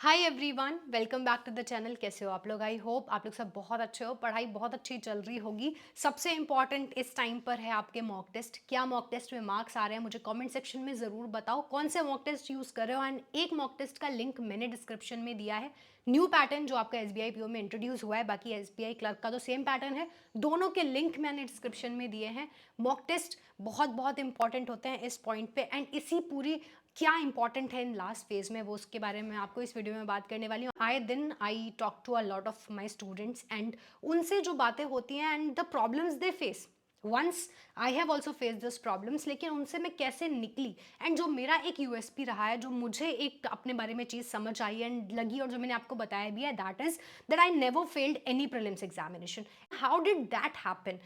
Hi everyone, welcome back to the channel. कैसे हो आप लोग? आई होप आप लोग सब बहुत अच्छे हो, पढ़ाई बहुत अच्छी चल रही होगी। सबसे इंपॉर्टेंट इस टाइम पर है आपके मॉक टेस्ट। क्या मॉक टेस्ट में मार्क्स आ रहे हैं? मुझे कमेंट सेक्शन में ज़रूर बताओ कौन से मॉक टेस्ट यूज़ कर रहे हो। एंड एक मॉक टेस्ट का लिंक मैंने डिस्क्रिप्शन में दिया है, न्यू पैटर्न जो आपका एसबीआई पीओ में इंट्रोड्यूस हुआ है। बाकी एसबीआई क्लर्क का तो सेम पैटर्न है। दोनों के लिंक मैंने डिस्क्रिप्शन में दिए हैं। मॉक टेस्ट बहुत बहुत इंपॉर्टेंट होते हैं इस पॉइंट पे। एंड इसी पूरी क्या इंपॉर्टेंट है इन लास्ट फेज में, वो उसके बारे में आपको इस वीडियो में बात करने वाली हूँ। आए दिन I talk to a lot of my students and उनसे जो बातें होती हैं and the problems they face. Once I have also face this problems, लेकिन उनसे मैं कैसे निकली एंड जो मेरा एक यूएसपी रहा है, जो मुझे एक अपने बारे में चीज़ समझ आई एंड लगी और जो मैंने आपको बताया भी है, that is that I never failed any prelims examination. How did that happen?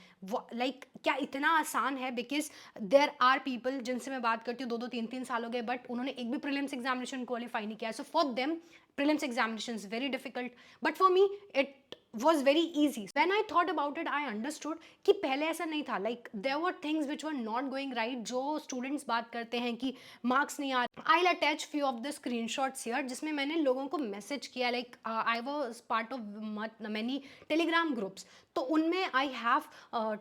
Like क्या इतना आसान है? बिकॉज देर आर पीपल जिनसे मैं बात करती हूँ, 2-2 3-3 साल हो गए, बट उन्होंने एक भी प्रीलिम्स एग्जामिनेशन क्वालिफाई नहीं किया। So for them prelims examination is very difficult, but for me it was very easy. When I thought about it, I understood कि पहले ऐसा नहीं था। Like there were things which were not going right। जो students बात करते हैं कि marks नहीं आ रहे, I'll attach few of the screenshots here जिसमें मैंने लोगों को message किया। Like I was part of many telegram groups, तो उनमें I have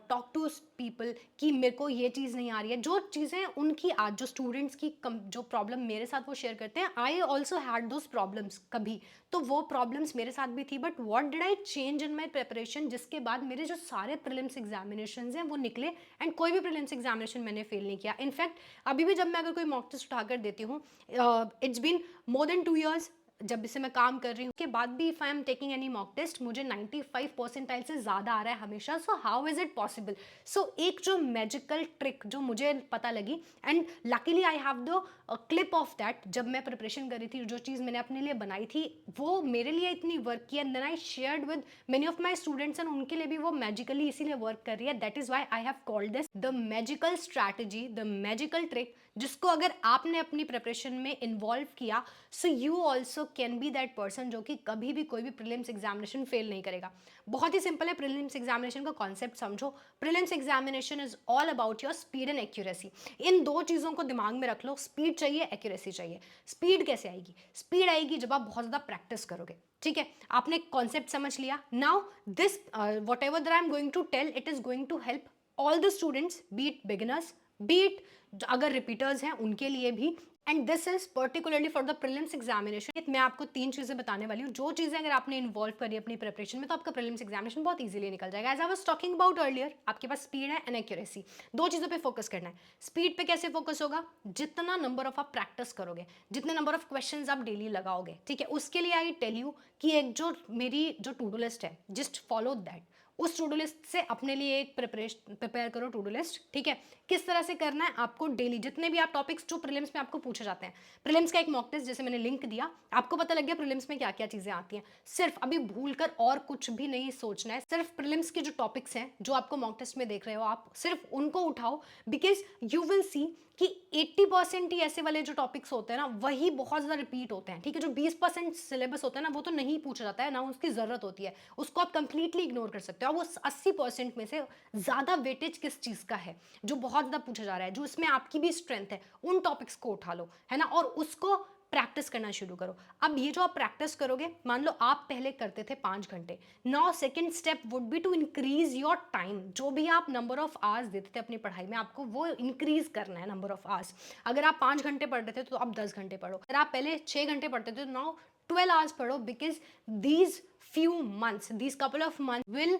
talk to people कि मेरे को ये चीज़ नहीं आ रही है। जो चीज़ें उनकी आज जो स्टूडेंट्स की जो प्रॉब्लम मेरे साथ वो शेयर करते हैं, I also had those problems कभी। तो वो प्रॉब्लम्स मेरे साथ भी थी, but what did I change in my preparation, जिसके बाद मेरे जो सारे प्रीलिम्स एग्जामिनेशन हैं वो निकले एंड कोई भी प्रीलिम्स एग्जामिनेशन मैंने फेल नहीं किया। इनफैक्ट अभी भी जब मैं अगर कोई मॉक टेस्ट उठाकर देती हूँ, it's been more than 2 years जब इससे मैं काम कर रही हूँ, के बाद भी if I am taking any mock test मुझे 95 परसेंटाइल से ज़्यादा आ रहा है हमेशा। So how is it possible? So एक जो मैजिकल ट्रिक जो मुझे पता लगी, and luckily I have the clip of that. जब मैं प्रिपरेशन कर रही थी, जो चीज़ मैंने अपने लिए बनाई थी वो मेरे लिए इतनी वर्क की, and then I shared with many of my students, and उनके लिए भी वो मैजिकली इसीलिए वर्क कर रही है। That is why I have called this the magical strategy, the magical trick, जिसको अगर आपने अपनी प्रिपरेशन में इन्वॉल्व किया, so you also can be that person जो कि कभी भी कोई भी प्रीलिम्स एग्जामिनेशन फेल नहीं करेगा। बहुत ही सिंपल है प्रीलिम्स एग्जामिनेशन का कॉन्सेप्ट समझो। Prelims examination is all about your speed and accuracy. इन दो चीज़ों को दिमाग में रख लो, स्पीड चाहिए, एक्यूरेसी चाहिए। स्पीड कैसे आएगी? स्पीड आएगी जब आप बहुत ज़्यादा प्रैक्टिस करोगे। ठीक है, आपने कॉन्सेप्ट समझ लिया। Now this whatever that I am going to tell, it is going to help all the students, be it beginners, be it अगर रिपीटर्स हैं उनके लिए भी। And this is particularly for the prelims examination. मैं आपको 3 चीजें बताने वाली हूँ, जो चीजें अगर आपने इन्वॉल्व करी अपनी प्रिपरेशन में, तो आपका प्रीलिम्स एग्जामिनेशन बहुत इजीली निकल जाएगा। As I was talking about earlier, आपके पास स्पीड है एंड एक्यूरेसी, दो चीजों पे फोकस करना है। स्पीड पे कैसे फोकस होगा? जितना नंबर ऑफ आप प्रैक्टिस करोगे, जितने नंबर ऑफ क्वेश्चंस आप डेली लगाओगे, ठीक है, उसके लिए आई टेल यू कि एक जो मेरी जो टू डू लिस्ट है, जस्ट फॉलो दैट। उस टू डू लिस्ट से अपने लिए एक प्रिपेयर करो टू डू लिस्ट। ठीक है, किस तरह से करना है आपको? डेली जितने भी आप टॉपिक्स जो प्रीलिम्स में आपको पूछे जाते हैं, प्रीलिम्स का एक मॉक टेस्ट जैसे मैंने लिंक दिया, आपको पता लग गया प्रीलिम्स में क्या क्या चीजें आती हैं। सिर्फ अभी भूलकर और कुछ भी नहीं सोचना है, सिर्फ प्रीलिम्स के जो टॉपिक्स हैं जो आपको मॉक टेस्ट में देख रहे हो, आप सिर्फ उनको उठाओ। बिकॉज यू विल सी कि 80% ही ऐसे वाले जो टॉपिक्स होते हैं ना, वही बहुत ज़्यादा रिपीट होते हैं। ठीक है, जो 20% सिलेबस होता है ना, वो तो नहीं पूछा जाता है, ना उसकी ज़रूरत होती है, उसको आप कंप्लीटली इग्नोर कर सकते हो। और वो 80% में से ज़्यादा वेटेज किस चीज़ का है, जो बहुत ज़्यादा पूछा जा रहा है, जो इसमें आपकी भी स्ट्रेंथ है, उन टॉपिक्स को उठा लो, है ना, और उसको प्रैक्टिस करना शुरू करो। अब ये जो आप प्रैक्टिस करोगे, मान लो आप पहले करते थे 5 घंटे, now second step would be to increase your time. जो भी आप नंबर ऑफ आवर्स देते थे अपनी पढ़ाई में, आपको वो इंक्रीज करना है, नंबर ऑफ आवर्स। अगर आप 5 घंटे पढ़ रहे थे तो आप 10 घंटे पढ़ो। अगर आप पहले 6 घंटे पढ़ते थे तो नाउ 12 आवर्स पढ़ो। Because these few months, these couple of months will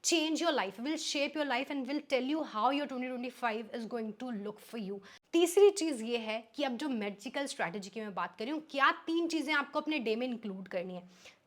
change your life, will shape your life and will tell you how your 2025 is going to look for you। तीसरी चीज ये है कि अब जो मैजिकल स्ट्रैटेजी की मैं बात कर रही हूँ, क्या 3 चीजें आपको अपने डे में इंक्लूड करनी है।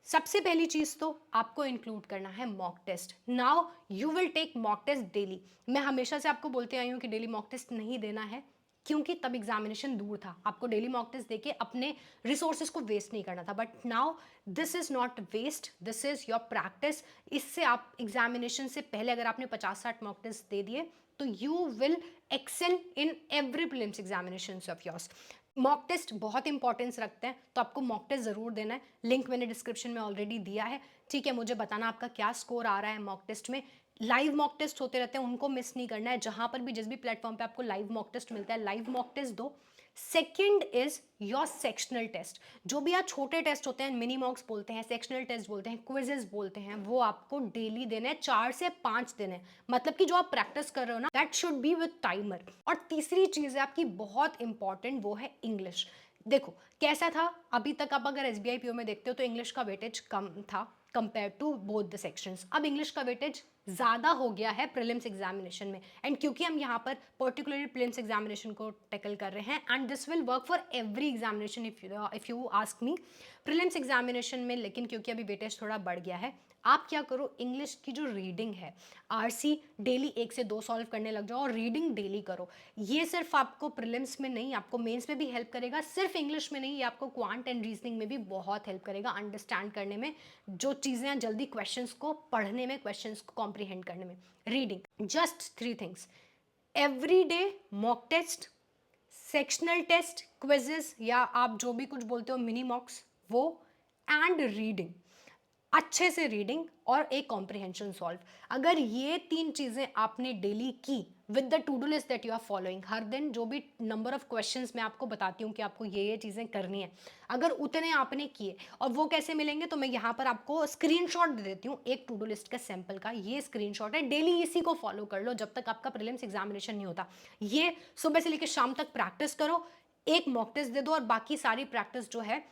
सबसे पहली चीज तो आपको इंक्लूड करना है mock test. Now you will take mock test daily. मैं हमेशा से आपको बोलते आई हूँ कि डेली मॉक टेस्ट नहीं देना है, क्योंकि तब एग्जामिनेशन दूर था, आपको डेली मॉक टेस्ट देके अपने रिसोर्सेज को वेस्ट नहीं करना था। But now this is not waste, this is your practice. इससे आप एग्जामिनेशन से पहले अगर आपने 50-60 मॉक टेस्ट दे दिए, तो you will excel in every prelims examination of yours. Mock test बहुत इंपॉर्टेंस रखते हैं, तो आपको मॉक टेस्ट जरूर देना है। लिंक मैंने डिस्क्रिप्शन में ऑलरेडी दिया है। ठीक है, मुझे बताना आपका क्या स्कोर आ रहा है मॉक टेस्ट में। लाइव मॉक टेस्ट होते रहते हैं, उनको मिस नहीं करना है। जहां पर भी जिस भी प्लेटफॉर्म पे आपको लाइव मॉक टेस्ट मिलता है, लाइव मॉक टेस्ट दो। Second is your sectional test. जो भी आप छोटे टेस्ट होते हैं, मिनी मॉक्स बोलते हैं, सेक्शनल टेस्ट बोलते हैं, क्विजेस बोलते हैं, वो आपको डेली देने हैं, 4 से 5 दिन है। मतलब कि जो आप प्रैक्टिस कर रहे हो ना, that should be with timer. और तीसरी चीज है आपकी बहुत इंपॉर्टेंट, वो है इंग्लिश। देखो कैसा था, अभी तक आप अगर एसबीआई पीओ में देखते हो तो इंग्लिश का वेटेज कम था compare to both the sections. अब इंग्लिश का वेटेज ज़्यादा हो गया है प्रीलिम्स एग्जामिनेशन में, एंड क्योंकि हम यहाँ पर पर्टिकुलरली प्रीलिम्स एग्जामिनेशन को टैकल कर रहे हैं, and this will work for every examination if you ask me. Prelims examination में लेकिन क्योंकि अभी वेटेज थोड़ा बढ़ गया है, आप क्या करो, इंग्लिश की जो रीडिंग है, आरसी डेली 1 से 2 सॉल्व करने लग जाओ और रीडिंग डेली करो। ये सिर्फ आपको प्रीलिम्स में नहीं, आपको मेंस में भी हेल्प करेगा। सिर्फ इंग्लिश में नहीं, ये आपको क्वांट एंड रीजनिंग में भी बहुत हेल्प करेगा, अंडरस्टैंड करने में, जो चीज़ें जल्दी क्वेश्चंस को पढ़ने में, क्वेश्चंस को कॉम्प्रीहेंड करने में। Reading, just 3 things, every day mock test, sectional test, quizzes या आप जो भी कुछ बोलते हो मिनी मॉक्स, वो, एंड रीडिंग, अच्छे से रीडिंग और एक कॉम्प्रिहेंशन सॉल्व। अगर ये 3 चीज़ें आपने डेली की with the to do list that you are following, हर दिन जो भी नंबर ऑफ क्वेश्चंस मैं आपको बताती हूँ कि आपको ये चीज़ें करनी है, अगर उतने आपने किए, और वो कैसे मिलेंगे, तो मैं यहाँ पर आपको स्क्रीनशॉट दे देती हूँ एक टू डू लिस्ट का सैंपल का। ये स्क्रीनशॉट है, डेली इसी को फॉलो कर लो जब तक आपका प्रीलिम्स एग्जामिनेशन नहीं होता। ये सुबह से लेकर शाम तक प्रैक्टिस करो, एक मॉक टेस्ट दे दो, और बाकी सारी प्रैक्टिस जो है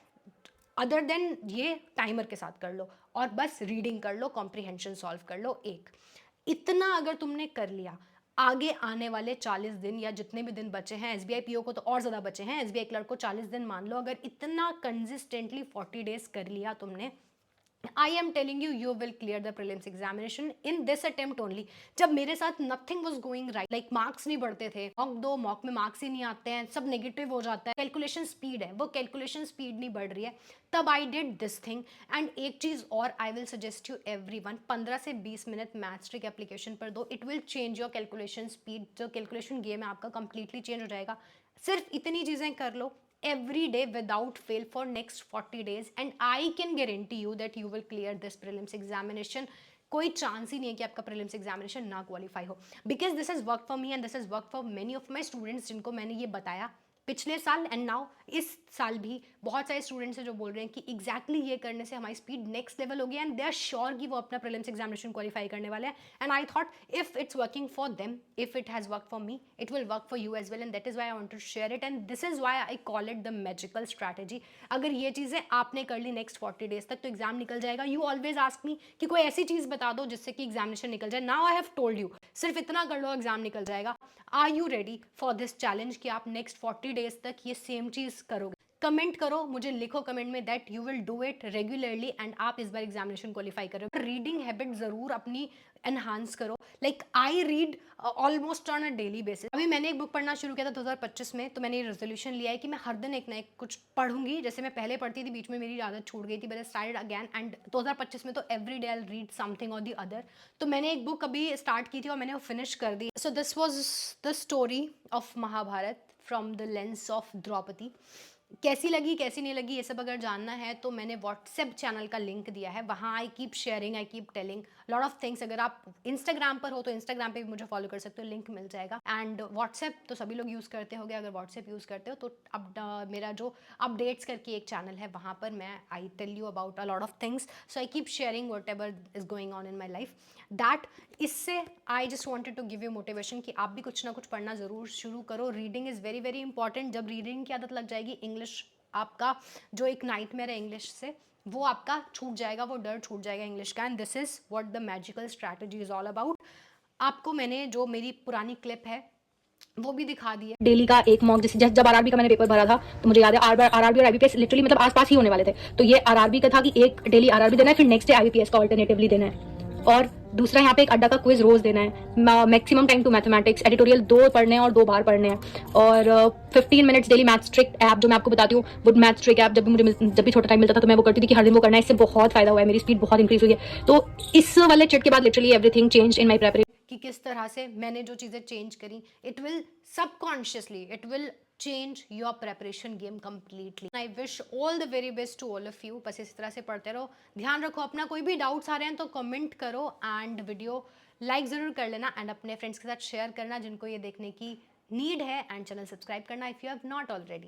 अदर देन ये टाइमर के साथ कर लो, और बस रीडिंग कर लो, कॉम्प्रिहेंशन सॉल्व कर लो एक। इतना अगर तुमने कर लिया, आगे आने वाले 40 दिन या जितने भी दिन बचे हैं, एसबीआई पीओ को तो और ज़्यादा बचे हैं, एसबीआई क्लर्क को 40 दिन मान लो, अगर इतना कंसिस्टेंटली 40 डेज कर लिया तुमने, I am telling you, you will clear the prelims examination in this attempt only। जब मेरे साथ nothing was going right, like marks नहीं बढ़ते थे, मॉक दो, मॉक में मार्क्स ही नहीं आते हैं, सब नेगेटिव हो जाता है, कैलकुलेशन स्पीड है, वो कैलकुलेशन स्पीड नहीं बढ़ रही है, तब I did this thing. And एक चीज़ और I will suggest you everyone, 15 से 20 मिनट मैथ्स ट्रिक एप्लीकेशन पर दो, it will change your calculation speed. जो कैलकुलेशन गेम है आपका कंप्लीटली चेंज हो जाएगा। सिर्फ इतनी चीज़ें कर लो every day without fail for next 40 days, and I can guarantee you that you will clear this prelims examination। कोई चांस ही नहीं है कि आपका प्रीलिम्स एग्जामिनेशन ना क्वालिफाई हो, because this is work for me and this is work for many of my students, जिनको मैंने ये बताया पिछले साल एंड नाउ इस साल भी। बहुत सारे स्टूडेंट्स हैं जो बोल रहे हैं कि एग्जैक्टली ये करने से हमारी स्पीड नेक्स्ट लेवल होगी, एंड दे आर श्योर कि वो अपना प्रीलिम्स एग्जामिनेशन क्वालिफाई करने वाले हैं। And I thought if it's working for them, if it has work for me, it will work for you as well, and that is why I want to share it, and this is why I call it the magical strategy. अगर ये चीज़ें आपने कर ली next 40 days तक, तो exam निकल जाएगा। You always ask me कि कोई ऐसी चीज़ बता दो जिससे कि एग्जामिनेशन निकल जाए। Now I have told you, सिर्फ इतना कर लो, एग्जाम निकल जाएगा। Are you ready for this challenge कि आप नेक्स्ट 40 डेज तक ये सेम चीज़ करोगे? कमेंट करो, मुझे लिखो कमेंट में that you will do it regularly, and आप इस बार एग्जामिनेशन क्वालिफाई करो। रीडिंग हैबिट ज़रूर अपनी एनहांस करो। Like I read almost on a daily basis. अभी मैंने एक बुक पढ़ना शुरू किया था 2025 में, तो मैंने ये रेजोल्यूशन लिया है कि मैं हर दिन एक ना एक कुछ पढ़ूंगी। जैसे मैं पहले पढ़ती थी, बीच में मेरी आदत छूट गई थी, but I started again, and 2025 में तो every day I read something और द अदर। तो मैंने एक बुक अभी स्टार्ट की थी और मैंने वो फिनिश कर दी। So this was the story of Mahabharata from the lens of Draupadi. कैसी लगी, कैसी नहीं लगी, ये सब अगर जानना है तो मैंने व्हाट्सएप चैनल का लिंक दिया है, वहाँ आई keep sharing, I keep telling lot of things. अगर आप इंस्टाग्राम पर हो तो इंस्टाग्राम पे भी मुझे फॉलो कर सकते हो, लिंक मिल जाएगा। एंड व्हाट्सएप तो सभी लोग यूज़ करते होंगे, अगर व्हाट्सएप यूज़ करते हो तो अब मेरा जो अपडेट्स करके एक चैनल है, वहाँ पर मैं I tell you about a lot of things. So I keep sharing whatever is going on in my life. That इससे I just wanted to give you motivation कि आप भी कुछ ना कुछ पढ़ना ज़रूर शुरू करो। Reading is very very important. जब रीडिंग की आदत लग जाएगी, इंग्लिश आपका जो एक नाइटमेयर है इंग्लिश से, वो आपका छूट जाएगा, वो डर छूट जाएगा इंग्लिश का। And this is what the magical strategy is all about. आपको मैंने जो मेरी पुरानी क्लिप है वो भी दिखा दी है। डेली का एक मॉक, जैसे जब आरआरबी का मैंने पेपर भरा था तो मुझे याद है आरआरबी और आईबीपीएस लिटरली मतलब आसपास ही होने वाले थे। तो ये आरआरबी का था कि एक डेली आरआरबी देना है, फिर नेक्स्ट डे आईबीपीएस का ऑल्टरनेटिवली देना है, और दूसरा यहाँ पे एक अड्डा का क्विज रोज देना है। Maximum time to mathematics, editorial 2 पढ़ने हैं और 2 बार पढ़ने हैं, और 15 minutes daily maths trick app जो मैं आपको बताती हूँ, वो मैथ्स ट्रिक ऐप जब भी छोटा टाइम मिलता था तो मैं वो करती थी कि हर दिन वो करना है। इससे बहुत फायदा हुआ है, मेरी स्पीड बहुत इंक्रीज हुई है। तो इस वाले चिट के बाद literally everything change in my preparation, कि किस तरह से मैंने जो चीज़ें चेंज करी, it will subconsciously it will change your preparation game completely. I wish all the very best to all of you. बस इस तरह से पढ़ते रहो, ध्यान रखो अपना। कोई भी डाउट्स आ रहे हैं तो कमेंट करो, एंड वीडियो लाइक ज़रूर कर लेना, एंड अपने फ्रेंड्स के साथ शेयर करना जिनको ये देखने की नीड है, एंड चैनल सब्सक्राइब करना if you have not already.